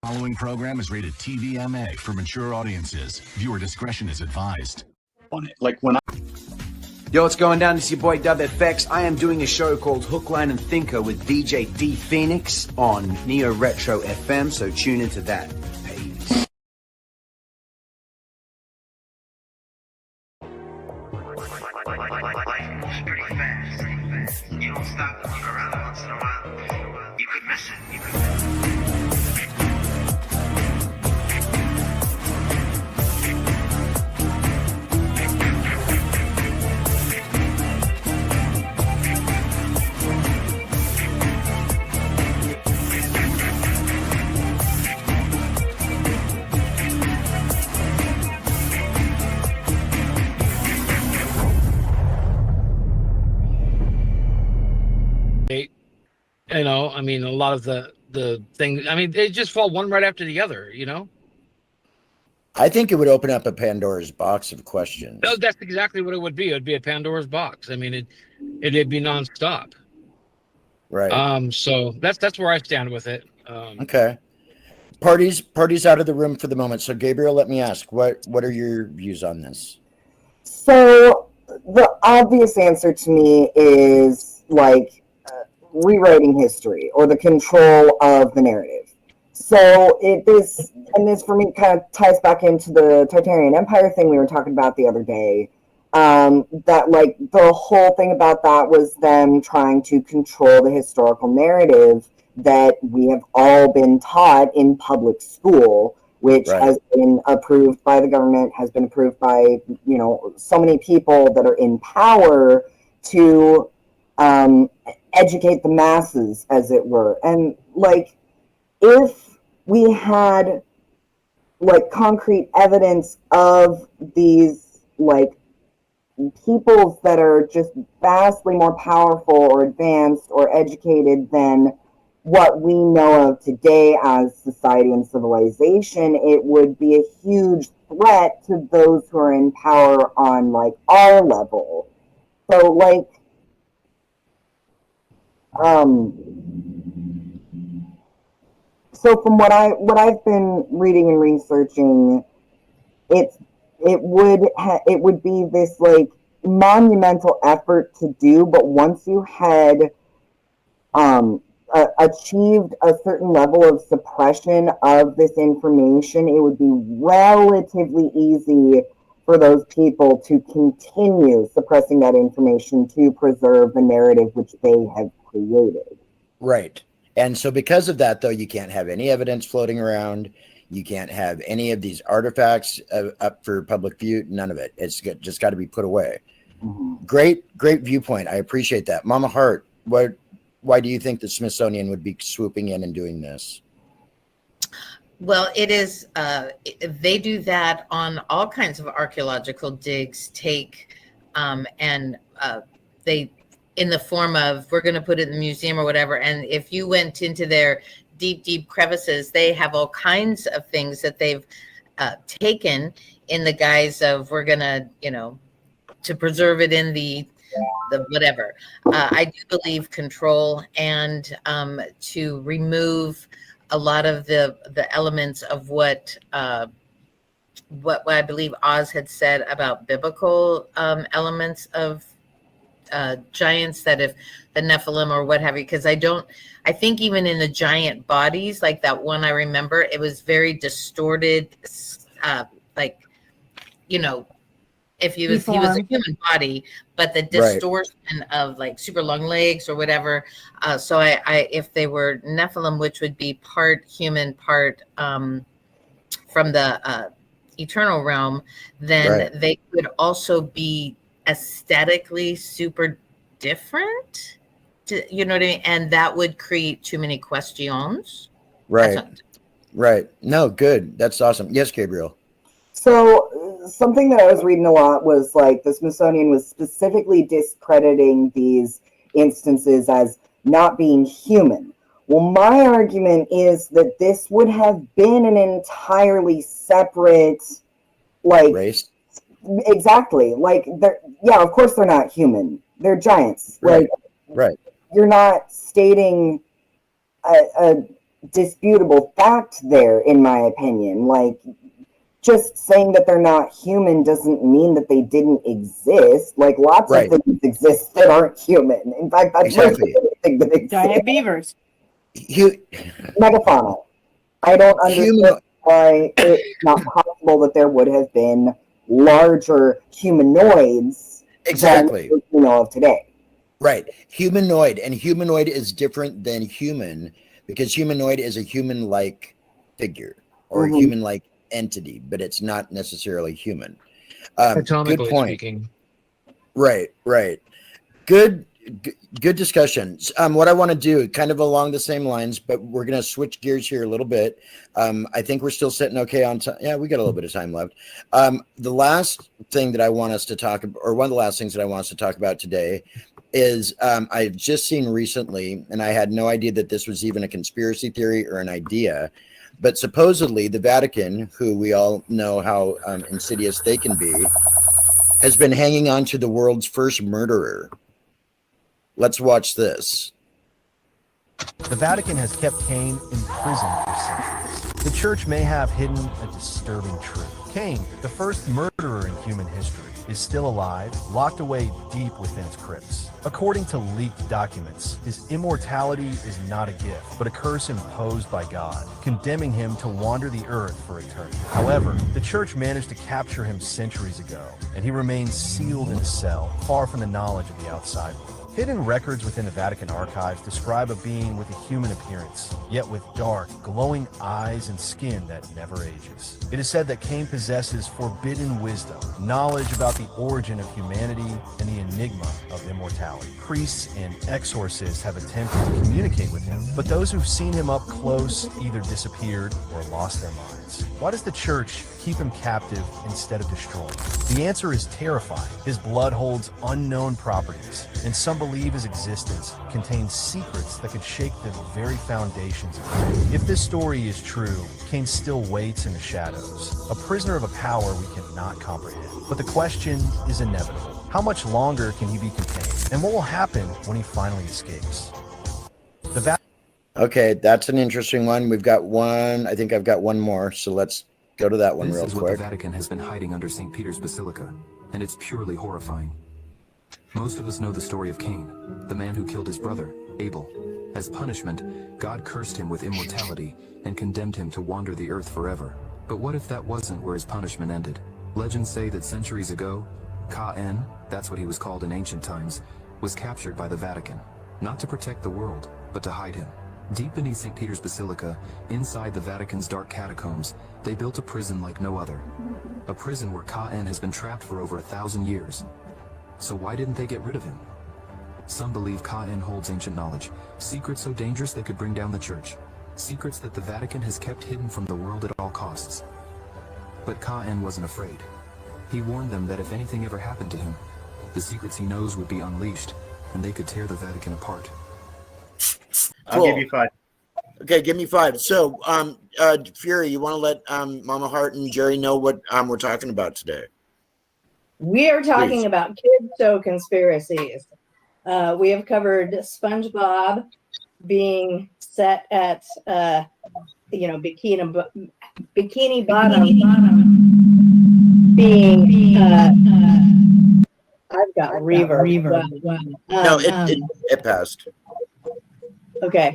Following program is rated TVMA for mature audiences. Viewer discretion is advised. On it, like when Yo, what's going down? It's your boy DubFX. I am doing a show called Hook, Line, and Thinker with DJ D Phoenix on Neo Retro FM, so tune into that. Peace. Pretty fast. You don't stop to look around once in a while. You could miss it. You could miss it. You know, I mean, a lot of the things, I mean, they just fall one right after the other, you know? I think it would open up a Pandora's box of questions. No, that's exactly what it would be. It would be a Pandora's box. I mean, it'd be nonstop. Right. So that's where I stand with it. Okay. Parties out of the room for the moment. So Gabriel, let me ask, what are your views on this? So the obvious answer to me is like rewriting history or the control of the narrative. So this for me kind of ties back into the Tartarian Empire thing we were talking about the other day. That like the whole thing about that was them trying to control the historical narrative that we have all been taught in public school, which has been approved by the government, has been approved by, you know, so many people that are in power to educate the masses, as it were. And like, if we had like concrete evidence of these like peoples that are just vastly more powerful or advanced or educated than what we know of today as society and civilization, it would be a huge threat to those who are in power on like our level. So like so from what I've been reading and researching, it would be this like monumental effort to do, but once you had achieved a certain level of suppression of this information, it would be relatively easy for those people to continue suppressing that information to preserve the narrative which they have created. Right. And so because of that, though, you can't have any evidence floating around. You can't have any of these artifacts up for public view. None of it. It's just got to be put away. Mm-hmm. Great viewpoint. I appreciate that. MommaHeart, why do you think the Smithsonian would be swooping in and doing this? Well, it is, they do that on all kinds of archaeological digs, they, in the form of, we're going to put it in the museum or whatever. And if you went into their deep crevices, they have all kinds of things that they've taken in the guise of, we're going to, you know, to preserve it in the whatever. I do believe control and to remove a lot of the elements of what I believe Oz had said about biblical elements of giants, that if the Nephilim or what have you, because I think even in the giant bodies, like that one I remember, it was very distorted, like, you know, if he was a human body, but the distortion of like super long legs or whatever. So I if they were Nephilim, which would be part human, part from the eternal realm, then they could also be aesthetically super different. You know what I mean? And that would create too many questions. Right. No, good. That's awesome. Yes, Gabriel. So something that I was reading a lot was like the Smithsonian was specifically discrediting these instances as not being human. Well, my argument is that this would have been an entirely separate, like, race. Exactly. Like, yeah, of course they're not human. They're giants. Right. Like, you're not stating a disputable fact there, in my opinion. Like, just saying that they're not human doesn't mean that they didn't exist. Like, lots Right. of things exist that aren't human. In fact, that's Exactly. thing that exists. Giant beavers. Megafauna. I don't understand why it's not possible that there would have been larger humanoids Exactly. than we know of today. Right. Humanoid. And humanoid is different than human because humanoid is a human-like figure or a human-like entity, but it's not necessarily human. Good point. Speaking. Right. Good discussion. What I want to do, kind of along the same lines, but we're going to switch gears here a little bit. I think we're still sitting okay on time. Yeah, we got a little bit of time left. The last thing that I want us to talk about, or one of the last things that I want us to talk about today is I've just seen recently, and I had no idea that this was even a conspiracy theory or an idea, but supposedly the Vatican, who we all know how insidious they can be, has been hanging on to the world's first murderer. Let's watch this. The Vatican has kept Cain in prison for centuries. The church may have hidden a disturbing truth. Cain, the first murderer in human history, is still alive, locked away deep within its crypts. According to leaked documents, his immortality is not a gift, but a curse imposed by God, condemning him to wander the earth for eternity. However, the church managed to capture him centuries ago, and he remains sealed in a cell, far from the knowledge of the outside world. Hidden records within the Vatican archives describe a being with a human appearance, yet with dark, glowing eyes and skin that never ages. It is said that Cain possesses forbidden wisdom, knowledge about the origin of humanity, and the enigma of immortality. Priests and exorcists have attempted to communicate with him, but those who've seen him up close either disappeared or lost their minds. Why does the church keep him captive instead of destroying him? The answer is terrifying. His blood holds unknown properties, and some believe his existence contains secrets that could shake the very foundations of life. If this story is true, Cain still waits in the shadows, a prisoner of a power we cannot comprehend. But the question is inevitable. How much longer can he be contained? And what will happen when he finally escapes? Okay, that's an interesting one. We've got one. I think I've got one more, so let's go to that one real This is what quick. the Vatican has been hiding under St. Peter's Basilica, and it's purely horrifying. Most of us know the story of Cain, the man who killed his brother, Abel. As punishment, God cursed him with immortality and condemned him to wander the earth forever. But what if that wasn't where his punishment ended? Legends say that centuries ago, Cain, that's what he was called in ancient times, was captured by the Vatican, not to protect the world, but to hide him. Deep beneath St. Peter's Basilica, inside the Vatican's dark catacombs, they built a prison like no other. A prison where Cain has been trapped for over 1,000 years. So why didn't they get rid of him? Some believe Cain holds ancient knowledge, secrets so dangerous they could bring down the church, secrets that the Vatican has kept hidden from the world at all costs. But Cain wasn't afraid. He warned them that if anything ever happened to him, the secrets he knows would be unleashed, and they could tear the Vatican apart. I'll give you 5. Okay, give me 5. So, Fury, you want to let MommaHeart and Jerry know what we're talking about today? We are talking Please. about kid show conspiracies. We have covered SpongeBob being set at, Bikini Bottom being. I've got reverb. No, it passed. Okay.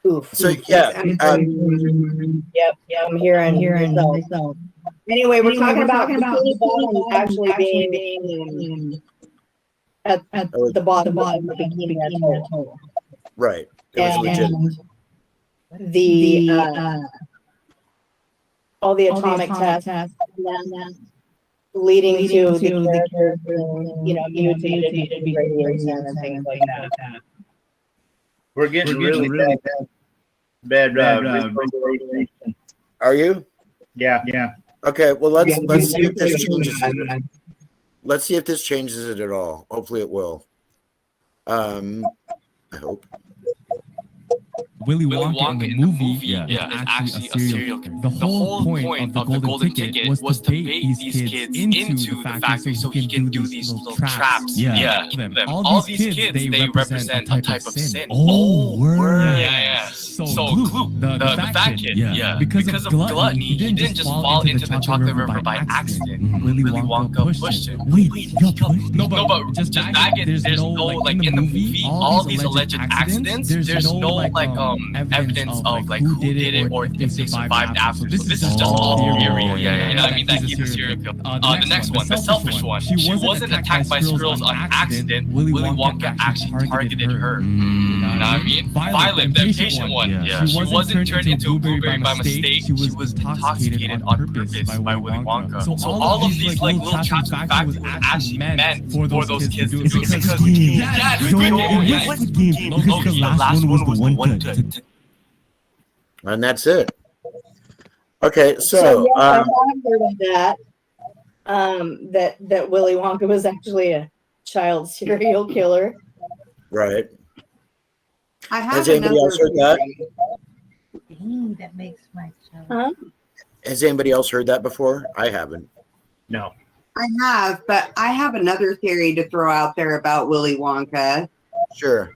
Oof. So yeah, Yep. I'm hearing myself. Anyway, we're talking about Bikini Bottom actually being at the bottom of the Bikini Atoll. Right. It was legit. The all the atomic tests leading to the characters, mutated radiation and things like that. We're getting really bad radiation. Are you? Yeah. Okay, well let's see if this changes it. Let's see if this changes it at all. Hopefully it will. I hope. Willy Wonka in the movie is actually a serial killer. The whole point of the golden ticket was to bait these kids into the factory so he can do these little traps. Yeah. All these kids, they represent a type of sin. Oh, word. Yeah. So Gloop, the fat kid, because of gluttony, he didn't just fall into the chocolate river by accident. Willy Wonka pushed him. Wait, no, but just back it, there's no, like in the movie, all these alleged accidents, there's no like evidence of like who did it or if they survived after. So this is just all theory. Yeah. You know what I mean? That he's a serial killer. The next one, the selfish one. She wasn't attacked by squirrels on accident. Willy Wonka actually targeted her. You know what I mean? Violent, the patient one. Yeah. She wasn't turned into a blueberry by mistake. She was intoxicated on purpose by Willy Wonka. So all of these like little traps and factors was actually meant for those kids to do. Because the last one was the one to. And that's it. Okay, So yes, I have heard of that. That Willy Wonka was actually a child serial killer. Right. I have Has anybody else heard that? That makes my child. Huh? Has anybody else heard that before? I haven't. No. I have, but I have another theory to throw out there about Willy Wonka. Sure.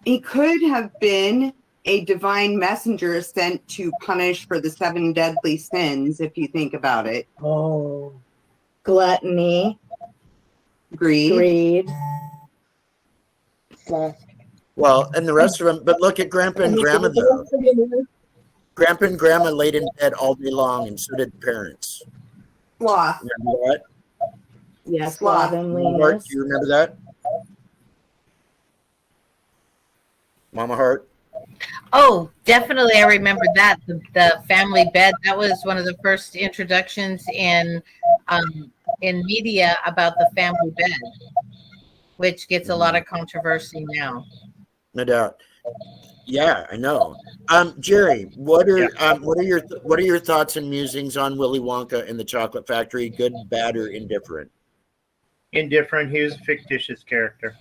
He could have been a divine messenger sent to punish for the 7 deadly sins, if you think about it. Oh, gluttony, greed. Well, and the rest of them, but look at Grandpa and Grandma though. Grandpa and Grandma laid in bed all day long, and so did parents. Sloth. Remember that? Yes, Sloth. MommaHeart, do you remember that? MommaHeart? Oh, definitely. I remember that. The family bed. That was one of the first introductions in media about the family bed, which gets a lot of controversy now. No doubt. Yeah, I know. Jerry, what are your thoughts and musings on Willy Wonka and the Chocolate Factory? Good, bad, or indifferent? Indifferent. He was a fictitious character.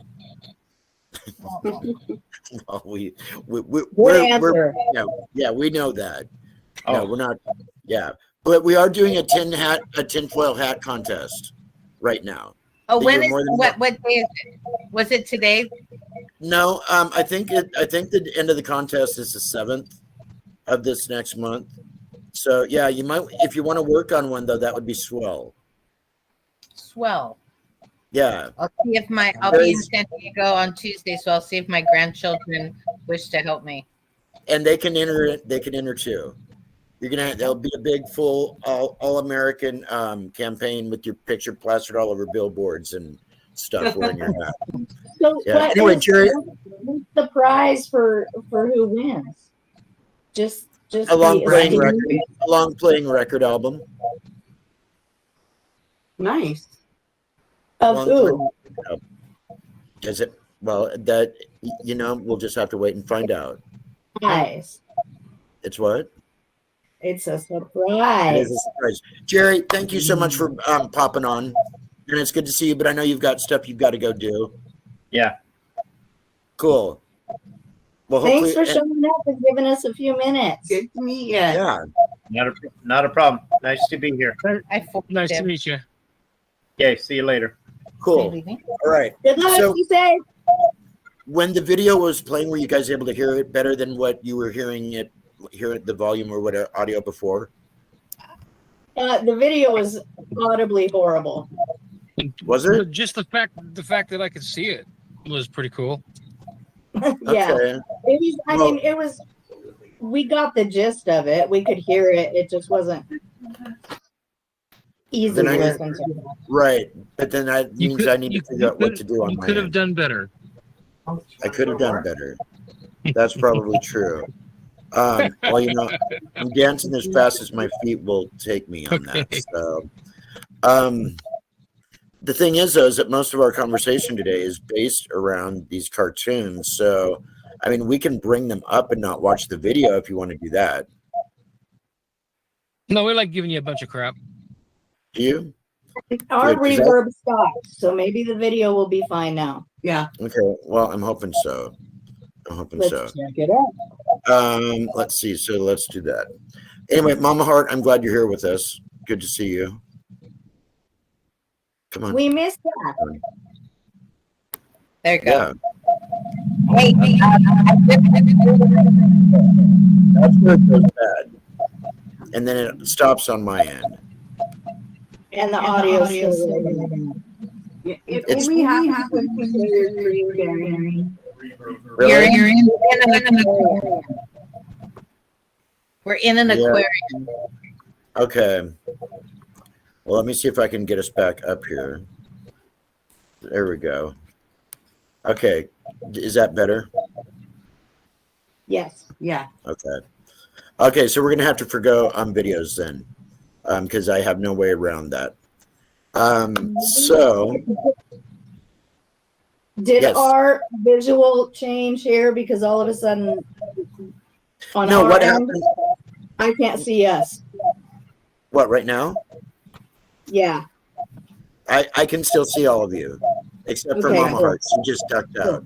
Well, we're we know that. Oh. No, we're not. Yeah, but we are doing a tinfoil hat contest right now. Oh, when is what day is it? Was it today? No, I think the end of the contest is the 7th of this next month. So yeah, you might, if you want to work on one though, that would be swell. Swell. Yeah. I'll see if I'll be in San Diego on Tuesday, so I'll see if my grandchildren wish to help me. And they can enter it. They can enter too. There'll be a big full all American campaign with your picture plastered all over billboards and stuff wearing your hat. So, yeah. Anyway, Jerry, what's the prize for who wins? Just a long playing record album. Nice. Of who? Is it? Well, that we'll just have to wait and find out. Nice. It's what? It's a surprise. It is a surprise. Jerry, thank you so much for popping on. And it's good to see you, but I know you've got stuff you've got to go do. Yeah. Cool. Well, thanks for showing up and giving us a few minutes. Good to meet you. Yeah. Not a problem. Nice to be here. Nice to meet you. Okay, see you later. Cool. All right. Good luck. So, be safe. When the video was playing, were you guys able to hear it better than what you were hearing it? Hear the volume or what audio before? The video was audibly horrible. Was it? Just the fact that I could see it was pretty cool. Yeah, okay. It was. We got the gist of it. We could hear it. It just wasn't easy to listen to. Right, but then that means I need to figure out what to do on my end. You could have done better. I could have done better. That's probably true. Well, I'm dancing as fast as my feet will take me on that. So, the thing is, though, is that most of our conversation today is based around these cartoons. So, I mean, we can bring them up and not watch the video if you want to do that. No, we like giving you a bunch of crap. Do you? Our reverb stopped, so maybe the video will be fine now. Yeah. Okay. Well, I'm hoping so. I'm hoping Let's so. check it out. Let's see. So let's do that. Anyway, MommaHeart, I'm glad you're here with us. Good to see you. Come on. We missed that. There you go. Yeah. Hey, That's where it goes bad. And then it stops on my end. And the audio is still If It's- we have to consider screen Really? You're in an aquarium. We're in an Yeah. aquarium. Okay. Well, let me see if I can get us back up here. There we go. Okay. Is that better? Yes. Yeah. Okay. Okay, so we're gonna have to forgo videos then, because I have no way around that. So Did yes. our visual change here because all of a sudden on No, our what end, happened? I can't see us. What, right now? Yeah. I can still see all of you, except for Okay, MommaHeart. She just ducked out.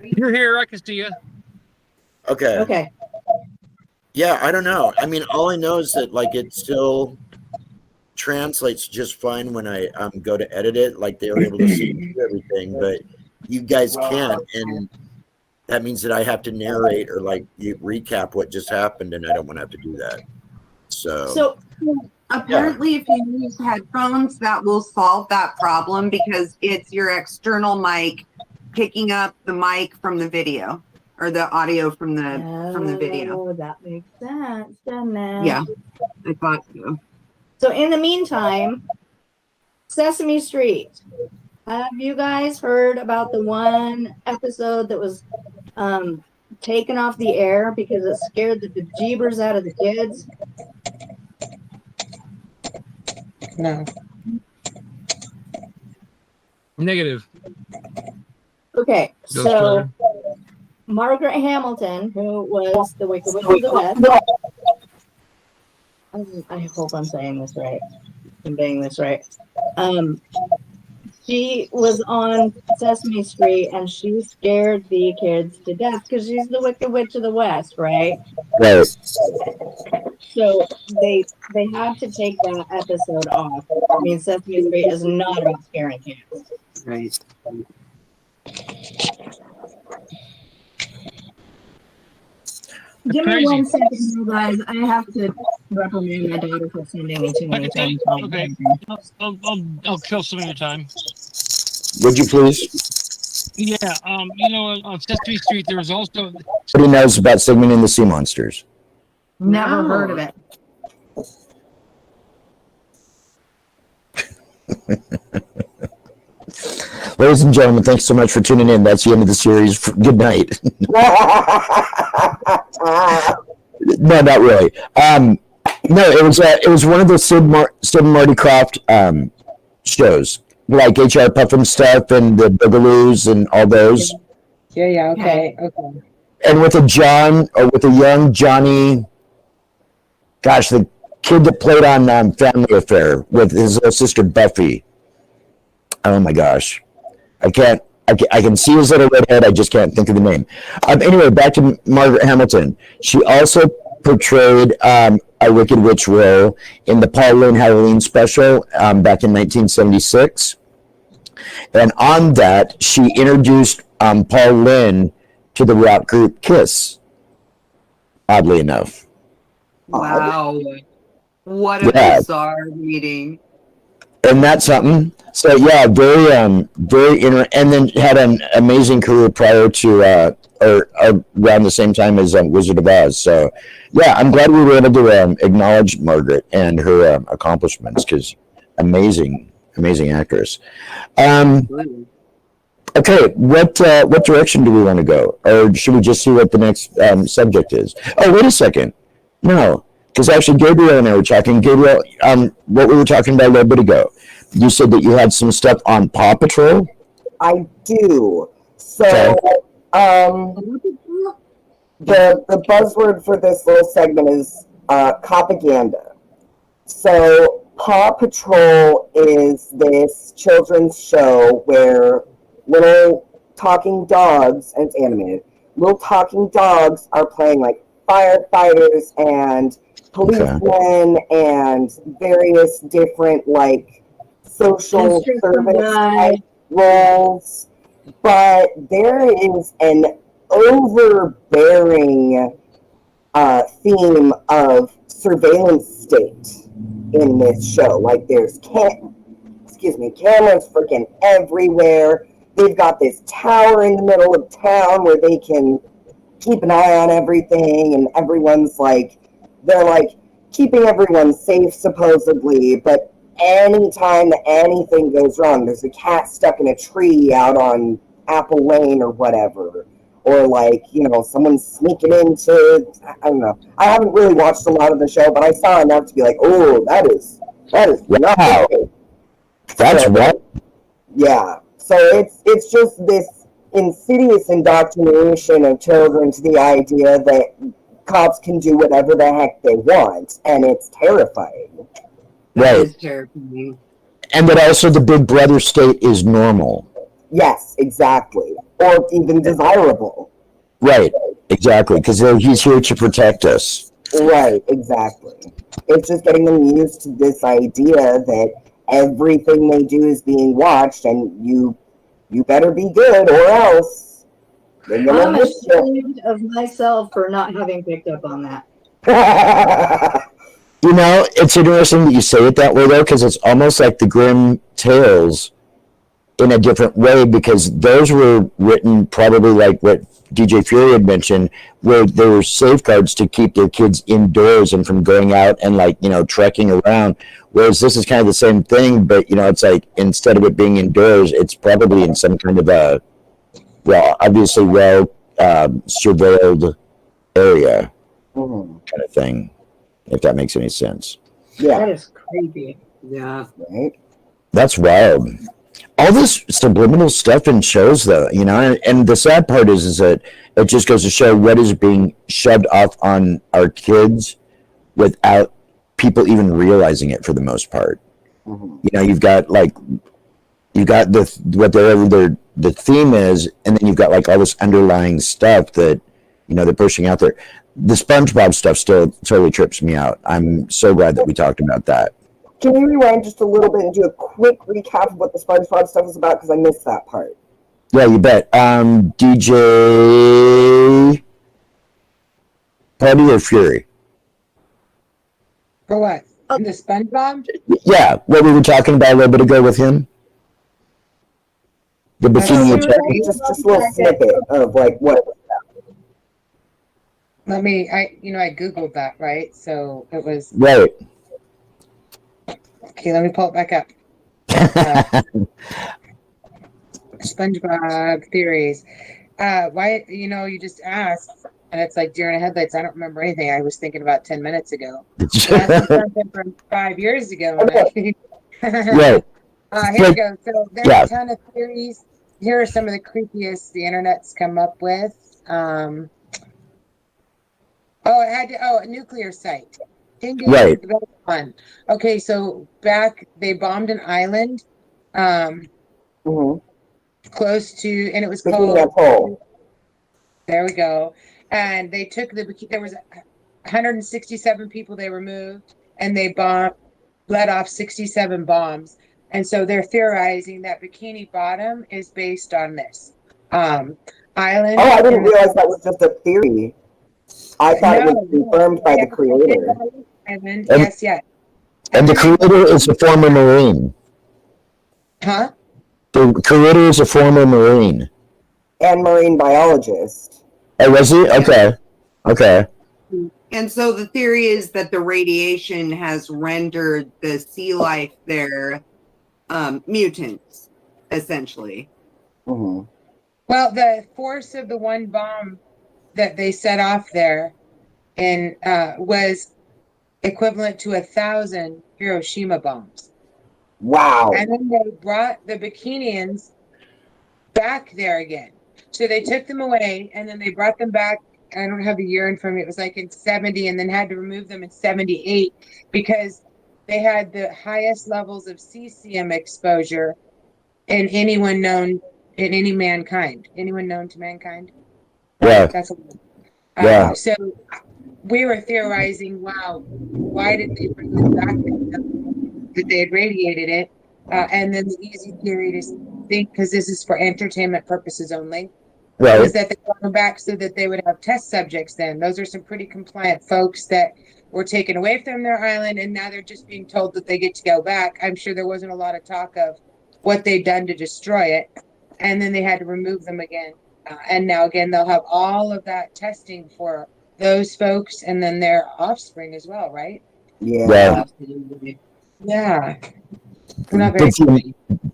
You're here. I can see you. Okay. Okay. Yeah, I don't know. I mean, all I know is that like it still translates just fine when I go to edit it. Like they were able to see everything, but you guys can't, and that means that I have to narrate or like recap what just happened, and I don't want to have to do that. So Apparently, if you use headphones, that will solve that problem because it's your external mic picking up the mic from the video or the audio from the video. Oh, that makes sense, doesn't it? Yeah, I thought so. So in the meantime, Sesame Street. Have you guys heard about the one episode that was taken off the air because it scared the bejeebers out of the kids? No. Negative. Okay, Go so further. Margaret Hamilton, who was the Wicked Witch of the West. I hope I'm saying this right, conveying this right. She was on Sesame Street and she scared the kids to death because she's the Wicked Witch of the West, right? right. So they had to take that episode off. I mean, Sesame Street is not about scaring kids. Right. Give me crazy. 1 second, you guys. I have to reprimand my daughter for sending me too many times. Okay. I'll kill some of your time. Would you please? Yeah. On Sesame Street, there was also. Nobody knows about Sigmund and the Sea Monsters. Never heard of it. Ladies and gentlemen, thanks so much for tuning in. That's the end of the series. Good night. No, not really. No, it was one of the Sid and Marty Krofft shows, like H.R. Puffin stuff and the Boogaloos and all those. Yeah, okay. And with a young Johnny, gosh, the kid that played on Family Affair with his little sister Buffy. Oh my gosh. I can see his little redhead. I just can't think of the name. Anyway, back to Margaret Hamilton. She also portrayed a Wicked Witch role in the Paul Lynde Halloween special back in 1976. And on that, she introduced Paul Lynde to the rock group Kiss, oddly enough. Wow. What a bizarre meeting. And that's something. So yeah, very and then had an amazing career prior to or around the same time as Wizard of Oz. So yeah, I'm glad we were able to acknowledge Margaret and her accomplishments, because amazing actress. Okay, what direction do we want to go, or should we just see what the next subject is? Oh, wait a second. No, because actually Gabriel and I were talking. Gabriel, what we were talking about a little bit ago. You said that you had some stuff on Paw Patrol? I do. So, the buzzword for this little segment is propaganda. So, Paw Patrol is this children's show where little talking dogs, and it's animated, little talking dogs are playing like firefighters and policemen and various different like social service type roles. But there is an overbearing theme of surveillance state in this show. Like there's cameras freaking everywhere. They've got this tower in the middle of town where they can keep an eye on everything, and everyone's like, they're like keeping everyone safe supposedly, but anytime that anything goes wrong, there's a cat stuck in a tree out on Apple Lane or whatever, or like, you know, someone sneaking into, I don't know. I haven't really watched a lot of the show, but I saw enough to be like, oh, that is wow. That's so, right. Yeah. So it's just this insidious indoctrination of children to the idea that cops can do whatever the heck they want, and it's terrifying. Right. It is terrifying. And that also the big brother state is normal. Yes, exactly. Or even desirable. Right, exactly, because he's here to protect us. Right, exactly. It's just getting them used to this idea that everything they do is being watched, and you better be good or else. I'm ashamed of myself for not having picked up on that. You know, it's interesting that you say it that way, though, because it's almost like the Grimm tales in a different way, because those were written probably like what DJ Fury had mentioned, where there were safeguards to keep their kids indoors and from going out and, like, you know, trekking around. Whereas this is kind of the same thing, but, you know, it's like instead of it being indoors, it's probably in some kind of a, well, obviously surveilled area kind of thing, if that makes any sense. Yeah. That is creepy. Yeah. Right. That's wild. All this subliminal stuff in shows, though, you know, and the sad part is that it just goes to show what is being shoved off on our kids without people even realizing it for the most part. You know, you've got the theme is, and then you've got like all this underlying stuff that, you know, they're pushing out there. The SpongeBob stuff still totally trips me out. I'm so glad that we talked about that. Can you rewind just a little bit and do a quick recap of what the SpongeBob stuff was about? Because I missed that part. Yeah, you bet. DJ Party or Fury? For what? The SpongeBob? Yeah, what we were talking about a little bit ago with him. The bikini attack. Just a little snippet of like what. I Googled that, right? So it was. Right. Okay, let me pull it back up. SpongeBob theories. Why, you just asked, and it's like deer in the headlights. I don't remember anything I was thinking about 10 minutes ago. Something from 5 years ago. Right. Here we go. So there's a ton of theories. Here are some of the creepiest the internet's come up with. A nuclear site. Right. Fun. Okay, so back they bombed an island, close to, and it was called. There we go. And they took there was 167 people they removed, and they let off 67 bombs. And so they're theorizing that Bikini Bottom is based on this island. Oh, I didn't realize that was just a theory. I thought it was confirmed by the creator. Yes. And the creator is a former Marine. Huh? The creator is a former Marine. And marine biologist. Oh, was he? Okay. And so the theory is that the radiation has rendered the sea life there mutants, essentially. Well, the force of the one bomb that they set off there was equivalent to 1,000 Hiroshima bombs. Wow. And then they brought the Bikinians back there again. So they took them away, and then they brought them back. I don't have the year in front of me. It was like in 70, and then had to remove them in 78 because they had the highest levels of cesium exposure in anyone known to mankind. Yeah. That's Yeah. so we were theorizing, wow, why did they bring this back? That they had radiated it. And then the easy theory to think, because this is for entertainment purposes only, Right. was that they brought them back so that they would have test subjects then. Those are some pretty compliant folks that were taken away from their island, and now they're just being told that they get to go back. I'm sure there wasn't a lot of talk of what they'd done to destroy it, and then they had to remove them again. And now again, they'll have all of that testing for those folks and then their offspring as well, right? Yeah. Yeah. Not very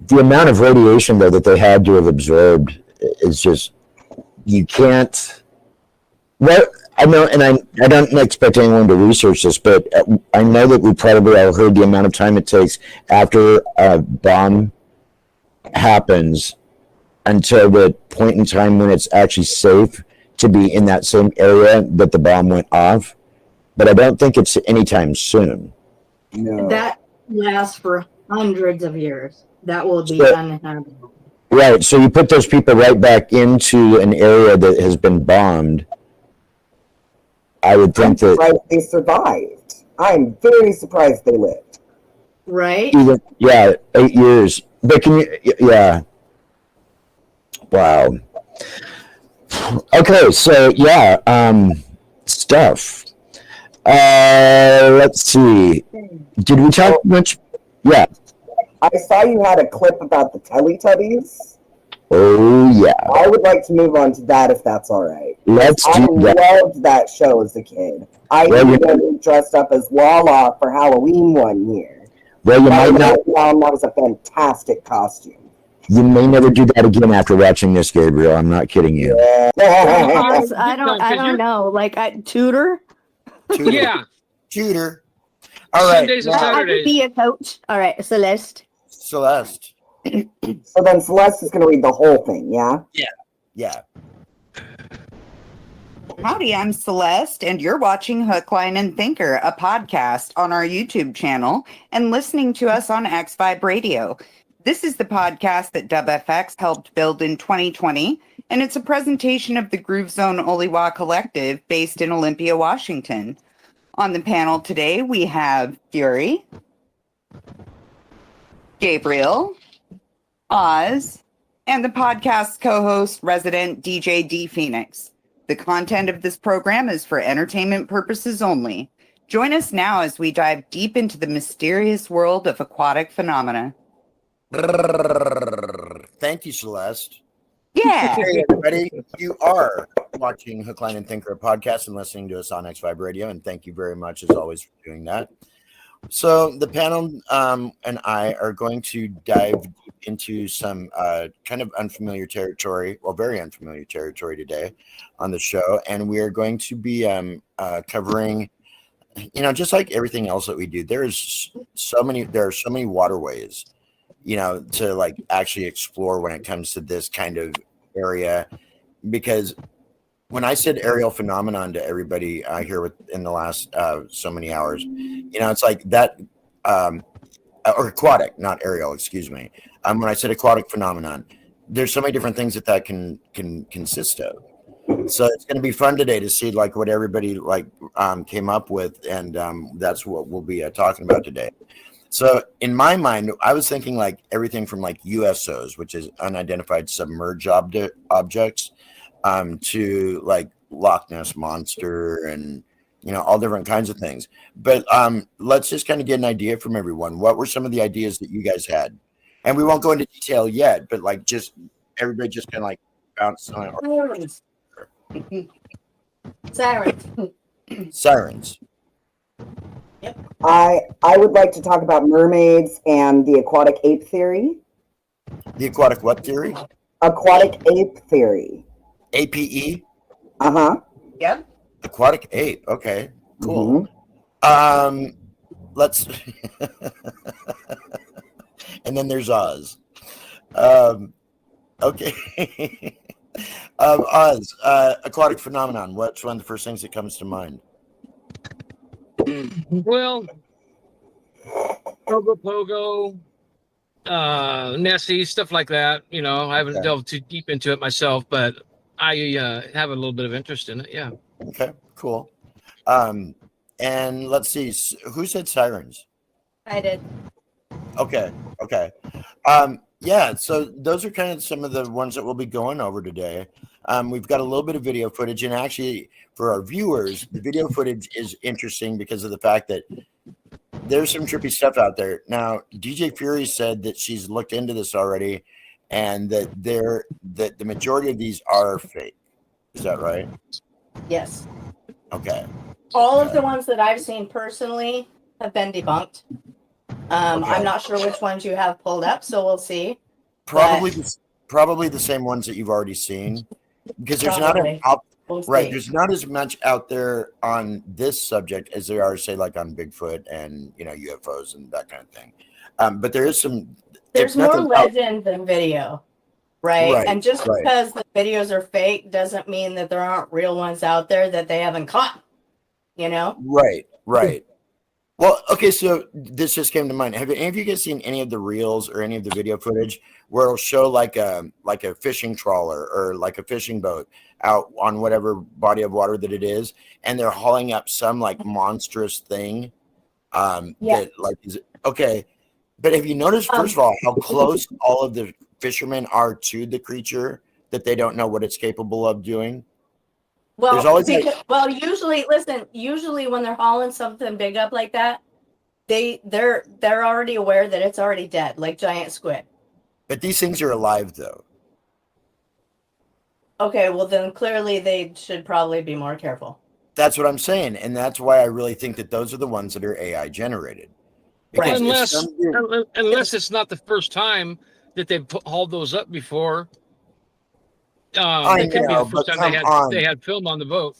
The amount of radiation though that they had to have absorbed is just, you can't. Well, I know, and I don't expect anyone to research this, but I know that we probably all heard the amount of time it takes after a bomb happens until the point in time when it's actually safe to be in that same area that the bomb went off. But I don't think it's anytime soon. No. That lasts for hundreds of years. That will be So- uninhabitable. Right. So you put those people right back into an area that has been bombed. I would think that Surprised they survived. I'm very surprised they lived. Right? yeah, 8 years. But can you, yeah. Wow. Okay, so yeah, stuff. Let's see. Did we talk much? Yeah. I saw you had a clip about the Teletubbies. Oh yeah. I would like to move on to that if that's all right. Let's I do that. loved that show as a kid. I Well, you- even dressed up as Lala for Halloween one year. Well, you might not. That was a fantastic costume. You may never do that again after watching this, Gabriel. I'm not kidding you. Yes, I don't know. Like tutor? Yeah. Tutor. All right. Sundays and I could Saturdays. be a coach. All right, Celeste. Celeste. So then Celeste is going to read the whole thing, yeah? Yeah. Howdy, I'm Celeste, and you're watching Hook, Line, and Thinker, a podcast on our YouTube channel, and listening to us on X Vibe Radio. This is the podcast that DubFX helped build in 2020, and it's a presentation of the Groove Zone Oliwa Collective based in Olympia, Washington. On the panel today, we have Fury, Gabriel, Oz, and the podcast's co-host, resident DJ D Phoenix. The content of this program is for entertainment purposes only. Join us now as we dive deep into the mysterious world of aquatic phenomena. Thank you, Celeste. Yeah. Hey, everybody. You are watching Hook, Line, and Thinker, a podcast, and listening to us on X Vibe Radio. And thank you very much, as always, for doing that. So the panel and I are going to dive into some kind of unfamiliar territory, well, very unfamiliar territory today on the show. And we are going to be covering, just like everything else that we do, there are so many waterways, to like actually explore when it comes to this kind of area. Because when I said aerial phenomenon to everybody here in the last so many hours, it's like that, or aquatic, not aerial, excuse me. When I said aquatic phenomenon, there's so many different things that can consist of. So it's going to be fun today to see like what everybody came up with, and that's what we'll be talking about today. So in my mind, I was thinking like everything from like USOs, which is unidentified submerged objects, to like Loch Ness Monster and, all different kinds of things. But let's just kind of get an idea from everyone. What were some of the ideas that you guys had? And we won't go into detail yet, but like just everybody just kind of like bounce on it. Sirens. Yep. I would like to talk about mermaids and the aquatic ape theory. The aquatic what theory? Aquatic ape theory. APE? Uh-huh. Yep. Aquatic ape. Okay, cool. Let's and then there's Oz. Okay. Oz, aquatic phenomenon. What's one of the first things that comes to mind? Well, Pogo, Nessie, stuff like that. I haven't delved too deep into it myself, but I have a little bit of interest in it. Yeah. Okay, cool. And let's see, who said sirens? I did. Okay. Yeah, so those are kind of some of the ones that we'll be going over today. We've got a little bit of video footage, and actually for our viewers, the video footage is interesting because of the fact that there's some trippy stuff out there. Now, DJ Fury said that she's looked into this already, and that the majority of these are fake. Is that right? Yes. Okay. All of the ones that I've seen personally have been debunked. I'm not sure which ones you have pulled up, so we'll see. Probably the same ones that you've already seen, because there's there's not as much out there on this subject as there are, say, like on Bigfoot and UFOs and that kind of thing. But there is some. There's more legend than video, right? And just because the videos are fake doesn't mean that there aren't real ones out there that they haven't caught. Right. Well, okay, so this just came to mind. Have any of you guys seen any of the reels or any of the video footage where it'll show like a fishing trawler or like a fishing boat out on whatever body of water that it is, and they're hauling up some like monstrous thing? That like is okay. But have you noticed, first of all, how close all of the fishermen are to the creature, that they don't know what it's capable of doing? Well, usually when they're hauling something big up like that, they're already aware that it's already dead, like giant squid. But these things are alive, though. Okay, well then clearly they should probably be more careful. That's what I'm saying, and that's why I really think that those are the ones that are AI generated. Right. Unless it's not the first time that they've hauled those up before. It could be the first time they had film on the boat.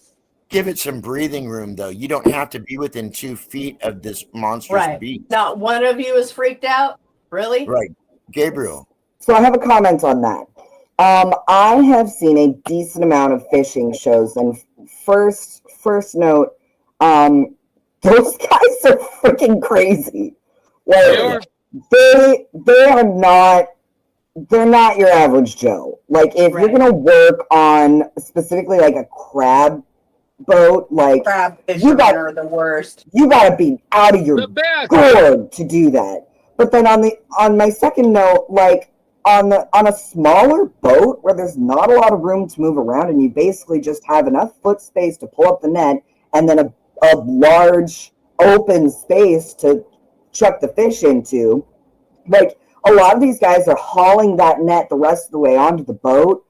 Give it some breathing room, though. You don't have to be within 2 feet of this monstrous beast. Not one of you is freaked out? Really? Right. Gabriel. So I have a comment on that. I have seen a decent amount of fishing shows, and first note, those guys are freaking crazy. Like, they are not. They're not your average Joe. Like, if you're gonna work on specifically like a crab boat, like crab fishermen are the worst. You gotta be out of your gourd to do that. But then on my second note, like on a smaller boat where there's not a lot of room to move around, and you basically just have enough foot space to pull up the net, and then a large open space to chuck the fish into, like. A lot of these guys are hauling that net the rest of the way onto the boat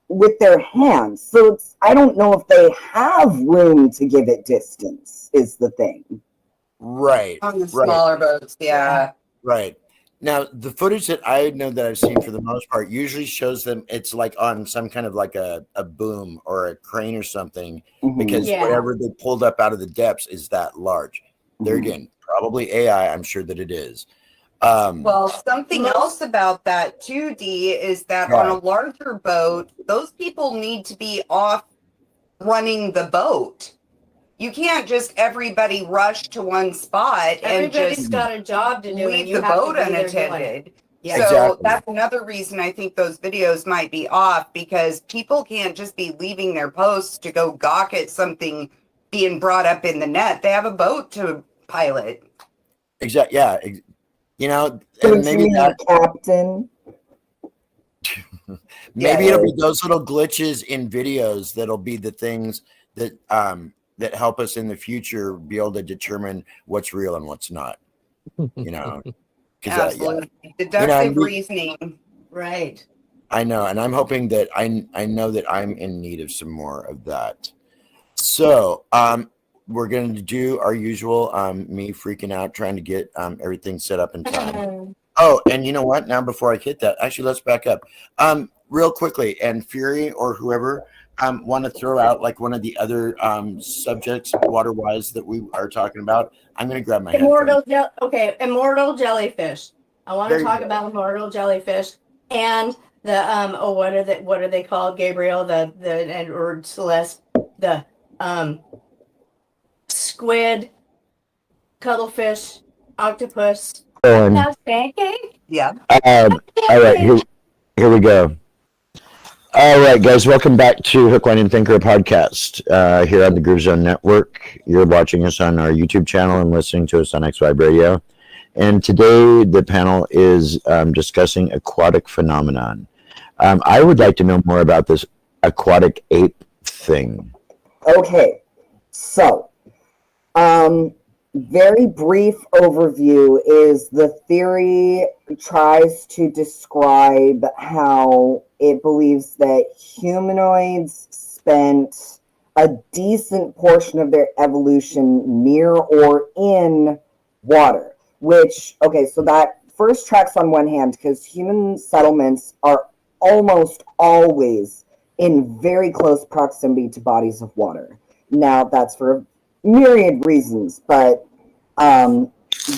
with their hands. So I don't know if they have room to give it distance, is the thing. Right. On the smaller boats, yeah. Right. Now, the footage that I know that I've seen for the most part usually shows them, it's like on some kind of like a boom or a crane or something, because whatever they pulled up out of the depths is that large. There again, probably AI, I'm sure that it is. Well, something else about that too, D, is that on a larger boat, those people need to be off running the boat. You can't just everybody rush to one spot and just got a job to do, leave the boat unattended. Yeah. So that's another reason I think those videos might be off, because people can't just be leaving their posts to go gawk at something being brought up in the net. They have a boat to pilot. Exactly. Yeah. And maybe that captain. Maybe it'll be those little glitches in videos that'll be the things that that help us in the future be able to determine what's real and what's not. Absolutely. Deductive reasoning. Right. I know, and I'm hoping that I know that I'm in need of some more of that. So we're going to do our usual me freaking out trying to get everything set up in time. Oh, and you know what? Now, before I hit that, actually, let's back up real quickly. And Fury or whoever want to throw out like one of the other subjects water-wise that we are talking about. I'm going to grab my immortal jellyfish. I want to talk about immortal jellyfish and the what are they called? Gabriel, or Celeste, the squid, cuttlefish, octopus. Pancake? Yeah. All right, here we go. All right, guys, welcome back to Hook, Line, and Thinker podcast here on the Groove Zone Network. You're watching us on our YouTube channel and listening to us on X-Vibe Radio. And today the panel is discussing aquatic phenomenon. I would like to know more about this aquatic ape thing. Okay, so very brief overview is the theory tries to describe how it believes that humanoids spent a decent portion of their evolution near or in water, which, okay, so that first tracks on one hand because human settlements are almost always in very close proximity to bodies of water. Now, that's for myriad reasons, but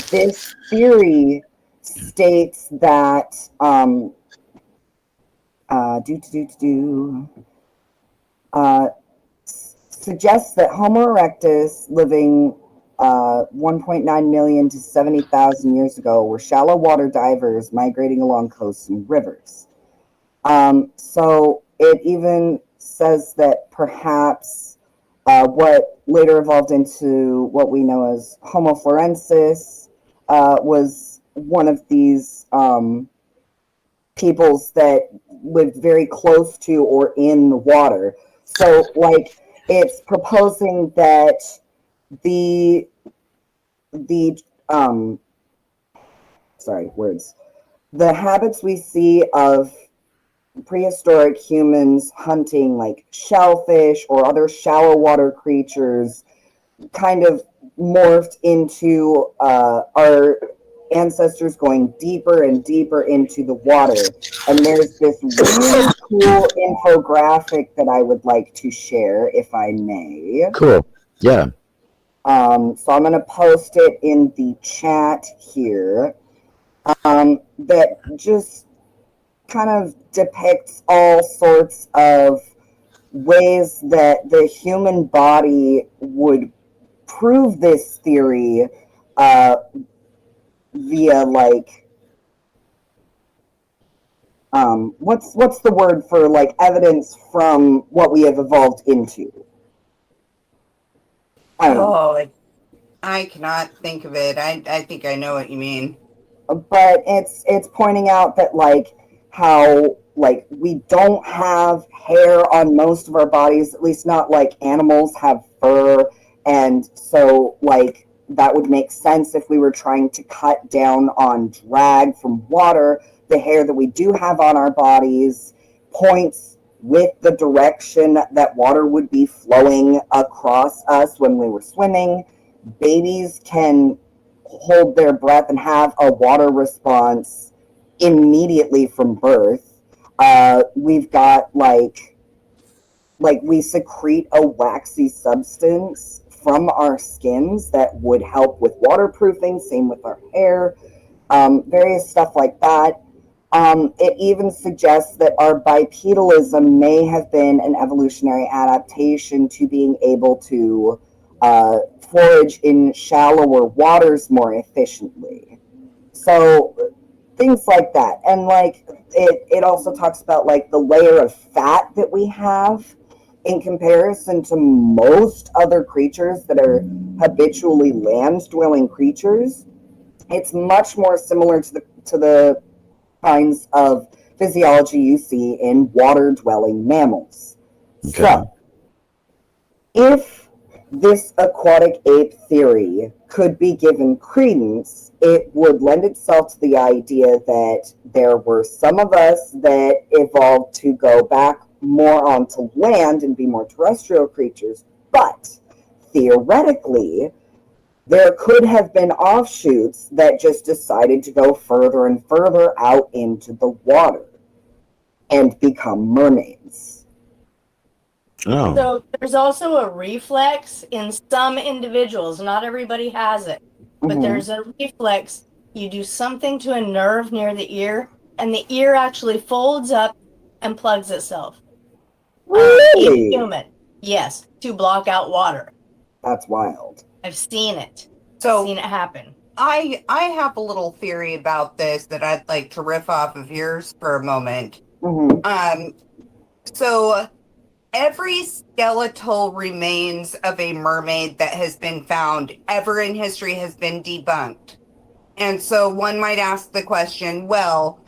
this theory states that suggests that Homo erectus living 1.9 million to 70,000 years ago were shallow water divers migrating along coasts and rivers. So it even says that perhaps what later evolved into what we know as Homo florensis was one of these peoples that lived very close to or in the water. So, like, it's proposing that the habits we see of prehistoric humans hunting like shellfish or other shallow water creatures kind of morphed into our ancestors going deeper and deeper into the water. And there's this really cool infographic that I would like to share, if I may. Cool. Yeah. So I'm going to post it in the chat here. That just kind of depicts all sorts of ways that the human body would prove this theory via, like, what's the word for, like, evidence from what we have evolved into? I don't know. I cannot think of it. I think I know what you mean. But it's pointing out that, like, how, like, we don't have hair on most of our bodies, at least not like animals have fur, and so, like, that would make sense if we were trying to cut down on drag from water. The hair that we do have on our bodies points with the direction that water would be flowing across us when we were swimming. Babies can hold their breath and have a water response immediately from birth. We've got like we secrete a waxy substance from our skins that would help with waterproofing, same with our hair, various stuff like that. It even suggests that our bipedalism may have been an evolutionary adaptation to being able to forage in shallower waters more efficiently. So things like that. And like it also talks about like the layer of fat that we have in comparison to most other creatures that are habitually land-dwelling creatures. It's much more similar to the kinds of physiology you see in water-dwelling mammals. Okay. So, if this aquatic ape theory could be given credence, it would lend itself to the idea that there were some of us that evolved to go back more onto land and be more terrestrial creatures, but theoretically, there could have been offshoots that just decided to go further and further out into the water and become mermaids. Oh. So there's also a reflex in some individuals. Not everybody has it, but there's a reflex. You do something to a nerve near the ear, and the ear actually folds up and plugs itself. Really? In human. Yes, to block out water. That's wild. I've seen it. So I've seen it happen. I have a little theory about this that I'd like to riff off of yours for a moment. So every skeletal remains of a mermaid that has been found ever in history has been debunked. And so one might ask the question, well,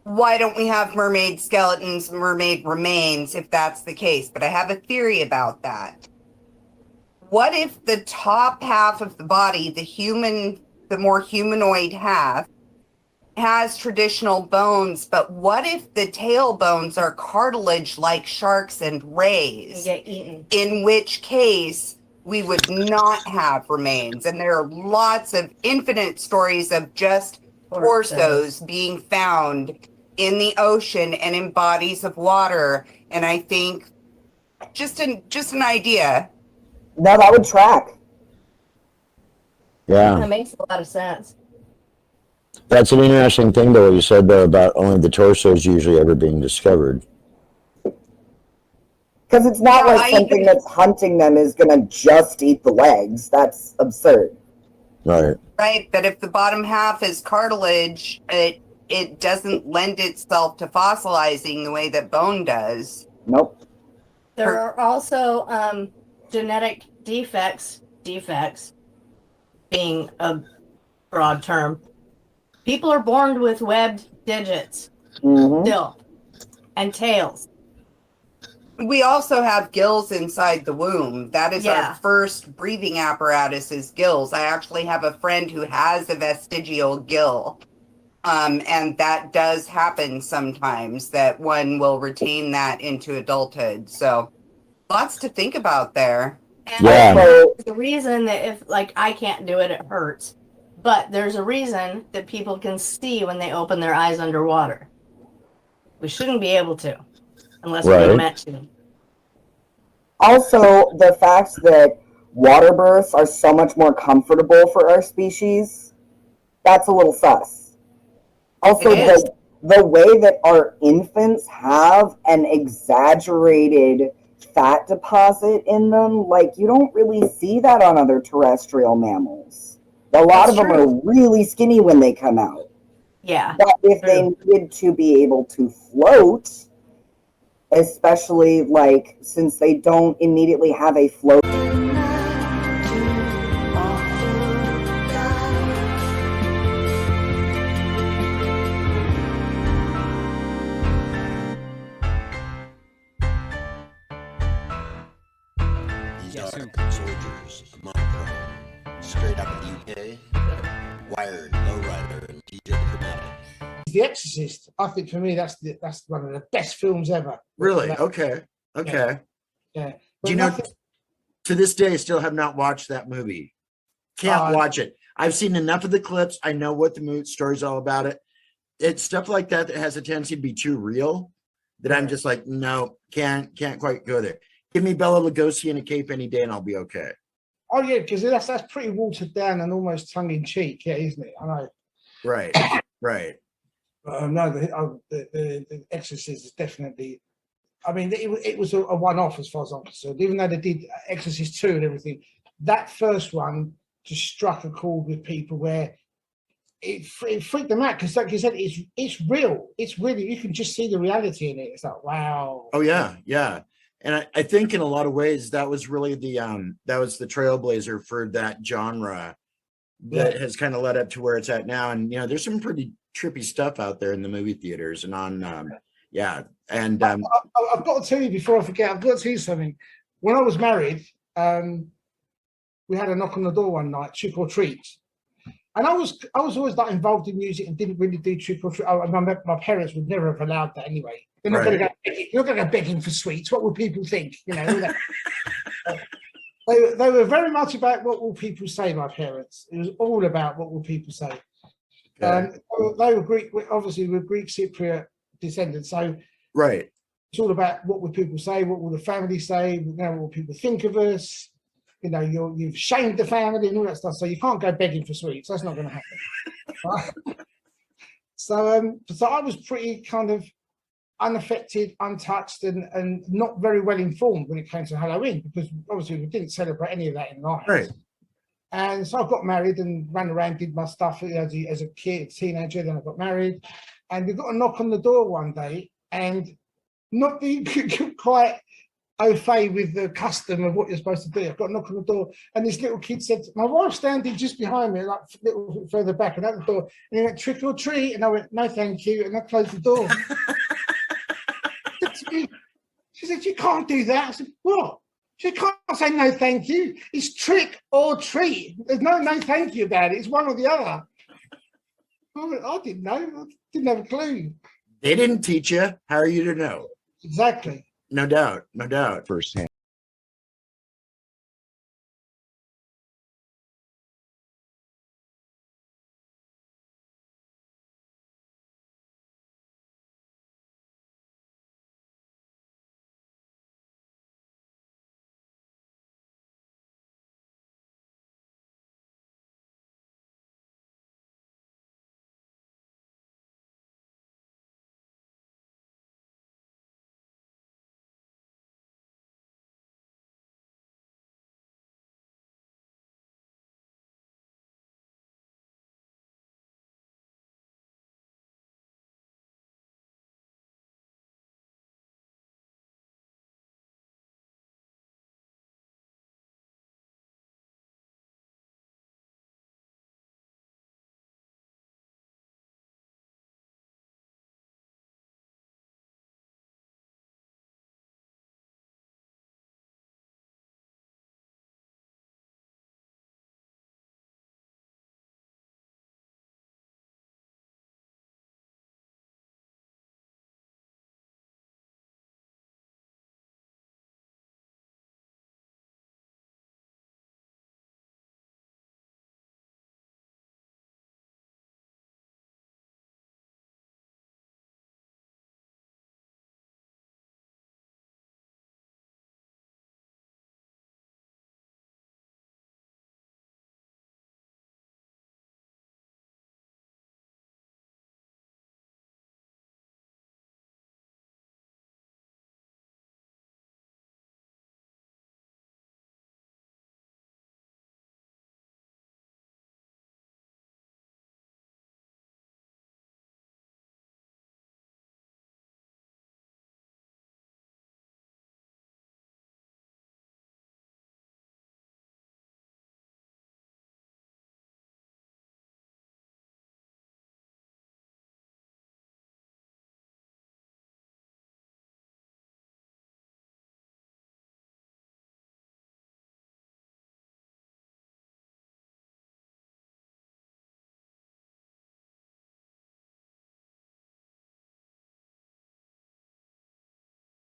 why don't we have mermaid skeletons, mermaid remains, if that's the case? But I have a theory about that. What if the top half of the body, the more humanoid half, has traditional bones, but what if the tailbones are cartilage like sharks and rays? Get eaten. In which case, we would not have remains. And there are lots of infinite stories of just torsos being found in the ocean and in bodies of water. And I think just an idea. No, that would track. Yeah. That makes a lot of sense. That's an interesting thing, though, you said, though, about only the torsos usually ever being discovered. Because it's not like something that's hunting them is going to just eat the legs. That's absurd. Right. Right, but if the bottom half is cartilage, it doesn't lend itself to fossilizing the way that bone does. Nope. There are also genetic defects being a broad term. People are born with webbed digits still, and tails. We also have gills inside the womb. That is our first breathing apparatus is gills. I actually have a friend who has a vestigial gill. And that does happen sometimes, that one will retain that into adulthood. So lots to think about there. And the reason that if, like, I can't do it, it hurts. But there's a reason that people can see when they open their eyes underwater. We shouldn't be able to, unless we're meant to. Also, the fact that water births are so much more comfortable for our species, that's a little sus. Also, the way that our infants have an exaggerated fat deposit in them, like, you don't really see that on other terrestrial mammals. A lot of them are really skinny when they come out. Yeah. But if they needed to be able to float, especially, like, since they don't immediately have a float. These are soldiers of MommaHeart, straight out of the UK, Wired, Lowrider, and DJ Dramatic. The Exorcist, I think for me that's one of the best films ever. Really? Okay. Yeah. Do you know, to this day, I still have not watched that movie. Can't watch it. I've seen enough of the clips. I know what the story's all about. It's stuff like that that has a tendency to be too real that I'm just like, no, can't quite go there. Give me Bela Lugosi in a cape any day and I'll be okay. Oh yeah, because that's pretty watered down and almost tongue in cheek, isn't it? I know. Right. No, the Exorcist is definitely. I mean, it was a one-off as far as I'm concerned. Even though they did Exorcist 2 and everything, that first one just struck a chord with people where it freaked them out because, like you said, it's real. It's really, you can just see the reality in it. It's like, wow. Oh yeah. And I think in a lot of ways that was really the trailblazer for that genre that has kind of led up to where it's at now. And there's some pretty trippy stuff out there in the movie theaters and on and I've got to tell you before I forget, I've got to tell you something. When I was married, we had a knock on the door one night, trick or treat. And I was always like involved in music and didn't really do trick or treat. My parents would never have allowed that anyway. They're not going to go. You're going to go begging for sweets. What will people think? They were very much about what will people say. My parents. It was all about what will people say. They were Greek. Obviously, we're Greek Cypriot descendants. So it's all about what will people say. What will the family say? What will people think of us? You've shamed the family and all that stuff, so you can't go begging for sweets. That's not going to happen. So I was pretty kind of unaffected, untouched, and not very well informed when it came to Halloween, because obviously we didn't celebrate any of that in life. Right. And so I got married and ran around, did my stuff as a kid, teenager. Then I got married, and we got a knock on the door one day, and not being quite au fait with the custom of what you're supposed to do. I've got a knock on the door, and this little kid said, my wife's standing just behind me, like a little bit further back, and opened the door, and he went, trick or treat, and I went, no, thank you, and I closed the door. She said, you can't do that. I said, what? She can't say no, thank you. It's trick or treat. There's no thank you about it. It's one or the other. I didn't know. I didn't have a clue. They didn't teach you. How are you to know? Exactly. No doubt. No doubt. Firsthand.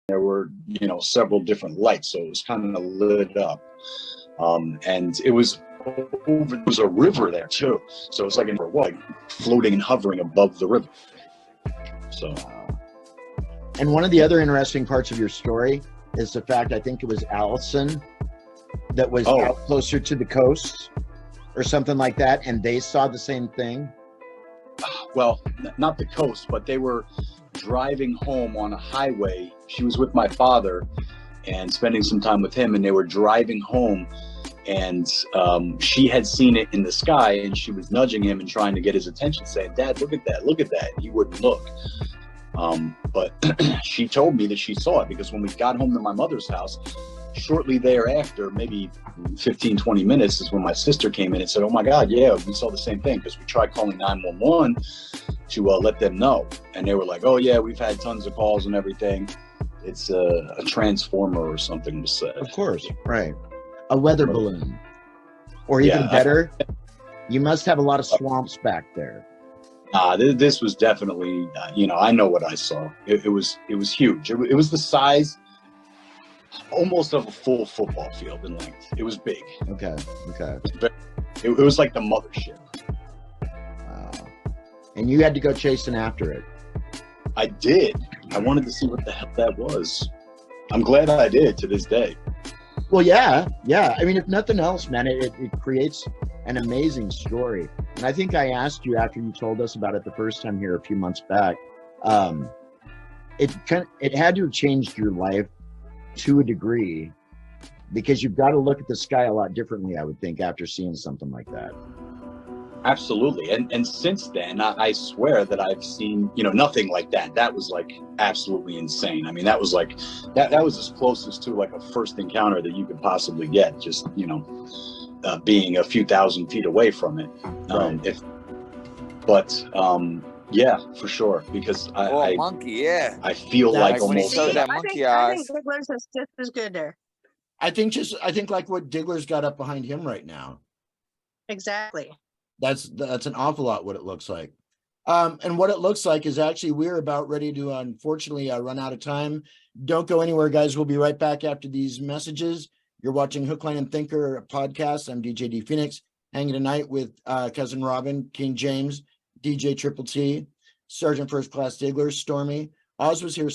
There were, several different lights, so it was kind of lit up. And it was there was a river there too, so it's like floating and hovering above the river. So, and one of the other interesting parts of your story is the fact, I think it was Allison that was out closer to the coast or something like that, and they saw the same thing. Well, not the coast, but they were driving home on a highway. She was with my father and spending some time with him, and they were driving home, and she had seen it in the sky, and she was nudging him and trying to get his attention, saying, Dad, look at that, look at that. And he wouldn't look. But she told me that she saw it, because when we got home to my mother's house, shortly thereafter, maybe 15-20 minutes, is when my sister came in and said, oh my God, yeah, we saw the same thing, because we tried calling 911 to let them know, and they were like, oh yeah, we've had tons of calls and everything. It's a transformer or something was said. Of course, right. A weather balloon. Or even better, you must have a lot of swamps back there. This was definitely, I know what I saw. It was huge. It was the size almost of a full football field in length. It was big. Okay. It was like the mothership. Wow. And you had to go chasing after it. I did. I wanted to see what the hell that was. I'm glad I did to this day. Well, yeah. I mean, if nothing else, man, it creates an amazing story. And I think I asked you after you told us about it the first time here a few months back. It had to have changed your life to a degree, because you've got to look at the sky a lot differently, I would think, after seeing something like that. Absolutely. And since then, I swear that I've seen, nothing like that. That was like absolutely insane. I mean, that was like, that was as closest to like a first encounter that you could possibly get, just, being a few thousand feet away from it. Yeah, for sure. Because I monkey, yeah. I feel like almost that monkey eyes. I think Diggler's is just as good there. I think like what Diggler's got up behind him right now. Exactly. That's an awful lot what it looks like. And what it looks like is actually we're about ready to, unfortunately, run out of time. Don't go anywhere, guys. We'll be right back after these messages. You're watching Hook, Line, and Thinker podcast. I'm DJ D Phoenix, hanging tonight with Cousin Robin, King James, DJ Triple T, Sergeant First Class Diggler, Stormy. Oz was here.